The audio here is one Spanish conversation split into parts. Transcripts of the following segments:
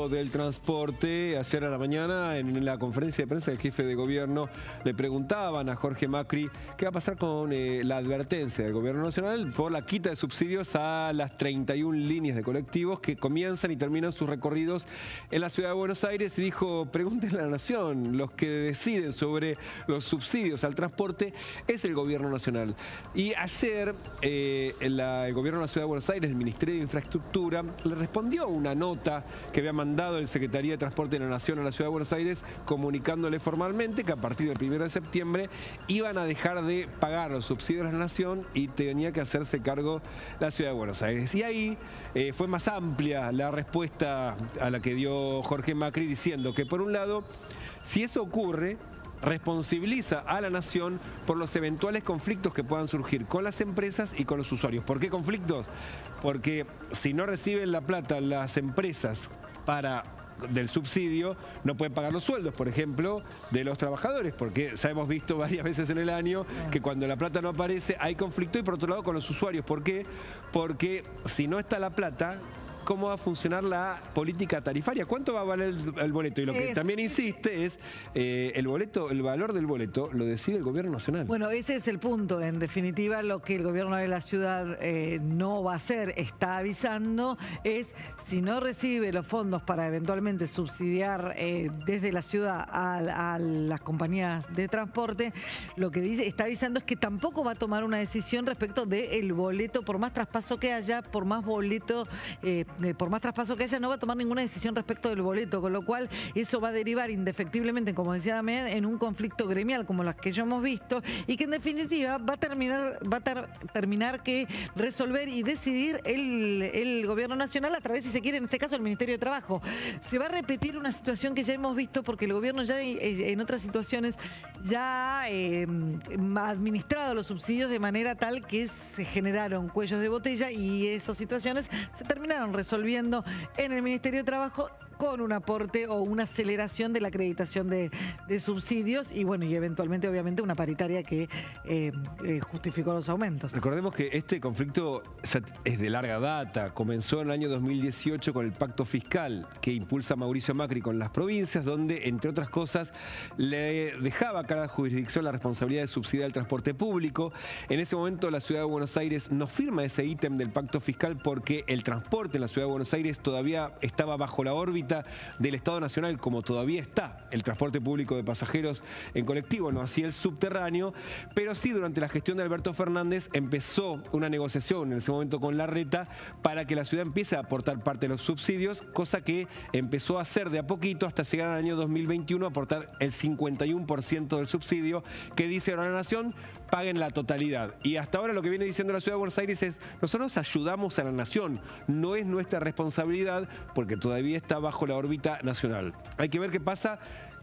ministro del Transporte, ayer a la mañana, en la conferencia de prensa del jefe de gobierno, le preguntaban a Jorge Macri qué va a pasar con la advertencia del gobierno nacional por la quita de subsidios a las 31 líneas de colectivos que comienzan y terminan sus recorridos en la ciudad de Buenos Aires. Y dijo, pregúntenle a la Nación, los que deciden sobre los subsidios al transporte es el gobierno nacional. Y ayer el gobierno de la ciudad de Buenos Aires, el Ministerio de Infraestructura, le respondió una nota que había mandado el Secretaría de Transporte de la Nación a la ciudad de Buenos Aires, comunicándole formalmente que a partir del 1 de septiembre iban a dejar de pagar los subsidios a la Nación y tenía que hacerse cargo la ciudad de Buenos Aires. Y ahí fue más amplia la respuesta a la que dio Jorge Macri, diciendo que por un lado, si eso ocurre, responsabiliza a la Nación por los eventuales conflictos que puedan surgir con las empresas y con los usuarios. ¿Por qué conflictos? Porque si no reciben la plata las empresas del subsidio, no pueden pagar los sueldos, por ejemplo, de los trabajadores, porque ya hemos visto varias veces en el año que cuando la plata no aparece hay conflicto, y por otro lado con los usuarios. ¿Por qué? Porque si no está la plata, ¿cómo va a funcionar la política tarifaria? ¿Cuánto va a valer el boleto? Y lo que también insiste es el valor del boleto lo decide el gobierno nacional. Bueno, ese es el punto. En definitiva, lo que el gobierno de la ciudad no va a hacer, está avisando, es si no recibe los fondos para eventualmente subsidiar desde la ciudad a las compañías de transporte, lo que está avisando es que tampoco va a tomar una decisión respecto del boleto, por más traspaso que haya, por más traspaso que haya, no va a tomar ninguna decisión respecto del boleto, con lo cual eso va a derivar indefectiblemente, como decía Damián, en un conflicto gremial como los que ya hemos visto, y que en definitiva va a terminar que resolver y decidir el gobierno nacional a través, si se quiere, en este caso el Ministerio de Trabajo. Se va a repetir una situación que ya hemos visto, porque el gobierno ya en otras situaciones ya ha administrado los subsidios de manera tal que se generaron cuellos de botella, y esas situaciones se terminaron resolviendo en el Ministerio de Trabajo con un aporte o una aceleración de la acreditación de subsidios y bueno, y eventualmente obviamente una paritaria que justificó los aumentos. Recordemos que este conflicto ya es de larga data, comenzó en el año 2018 con el pacto fiscal que impulsa Mauricio Macri con las provincias, donde entre otras cosas le dejaba a cada jurisdicción la responsabilidad de subsidiar el transporte público. En ese momento la ciudad de Buenos Aires no firma ese ítem del pacto fiscal porque el transporte en la ciudad de Buenos Aires todavía estaba bajo la órbita del Estado Nacional, como todavía está el transporte público de pasajeros en colectivo, no así el subterráneo, pero sí durante la gestión de Alberto Fernández empezó una negociación en ese momento con Larreta para que la ciudad empiece a aportar parte de los subsidios, cosa que empezó a hacer de a poquito hasta llegar al año 2021 a aportar el 51% del subsidio, que dice ahora la Nación, paguen la totalidad. Y hasta ahora lo que viene diciendo la ciudad de Buenos Aires es, nosotros ayudamos a la Nación, no es nuestra responsabilidad porque todavía está bajo la órbita nacional. Hay que ver qué pasa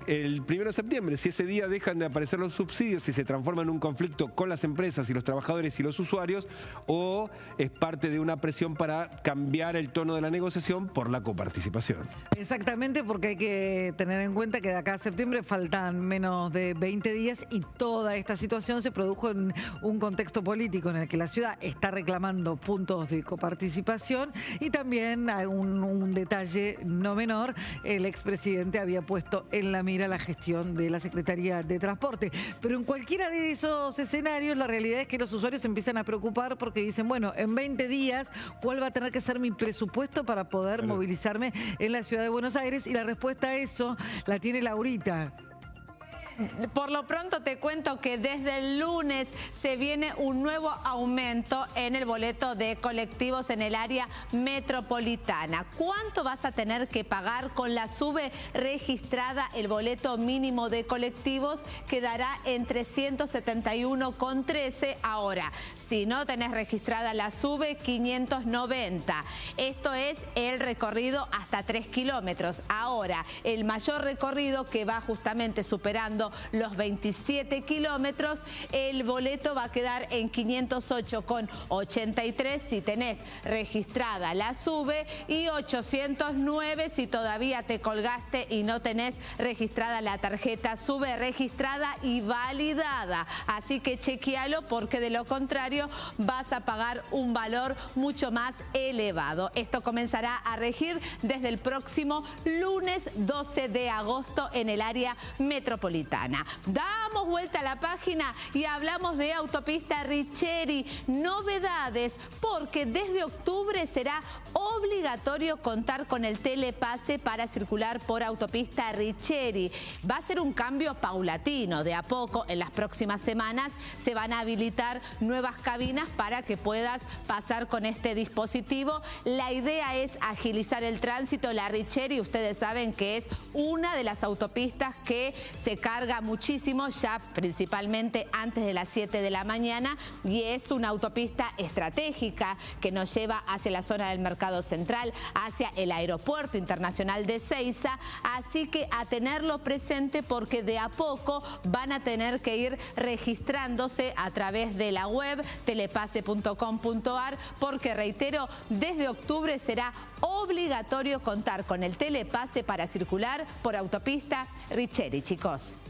el 1 de septiembre, si ese día dejan de aparecer los subsidios, si se transforma en un conflicto con las empresas y los trabajadores y los usuarios, o es parte de una presión para cambiar el tono de la negociación por la coparticipación. Exactamente, porque hay que tener en cuenta que de acá a septiembre faltan menos de 20 días y toda esta situación se produjo en un contexto político en el que la ciudad está reclamando puntos de coparticipación, y también un detalle no menor, el expresidente había puesto en la mira la gestión de la Secretaría de Transporte. Pero en cualquiera de esos escenarios, la realidad es que los usuarios se empiezan a preocupar porque dicen, bueno, en 20 días, ¿cuál va a tener que ser mi presupuesto para poder movilizarme en la ciudad de Buenos Aires? Y la respuesta a eso la tiene Laurita. Por lo pronto te cuento que desde el lunes se viene un nuevo aumento en el boleto de colectivos en el área metropolitana. ¿Cuánto vas a tener que pagar con la SUBE registrada? El boleto mínimo de colectivos quedará en 371,13 ahora. Si no tenés registrada la SUBE, 590. Esto es el recorrido hasta 3 kilómetros. Ahora, el mayor recorrido que va justamente superando los 27 kilómetros, el boleto va a quedar en 508,83 si tenés registrada la SUBE y 809 si todavía te colgaste y no tenés registrada la tarjeta SUBE registrada y validada. Así que chequealo porque de lo contrario cambio vas a pagar un valor mucho más elevado. Esto comenzará a regir desde el próximo lunes 12 de agosto en el área metropolitana. Damos vuelta a la página y hablamos de autopista Richeri. Novedades, porque desde octubre será obligatorio contar con el telepase para circular por autopista Richeri. Va a ser un cambio paulatino, de a poco. En las próximas semanas se van a habilitar nuevas cabinas para que puedas pasar con este dispositivo. La idea es agilizar el tránsito. La Richeri, ustedes saben que es una de las autopistas que se carga muchísimo, ya principalmente antes de las 7 de la mañana, y es una autopista estratégica que nos lleva hacia la zona del Mercado Central, hacia el Aeropuerto Internacional de Ezeiza, así que a tenerlo presente porque de a poco van a tener que ir registrándose a través de la web telepase.com.ar, porque reitero, desde octubre será obligatorio contar con el telepase para circular por autopista Richeri, chicos.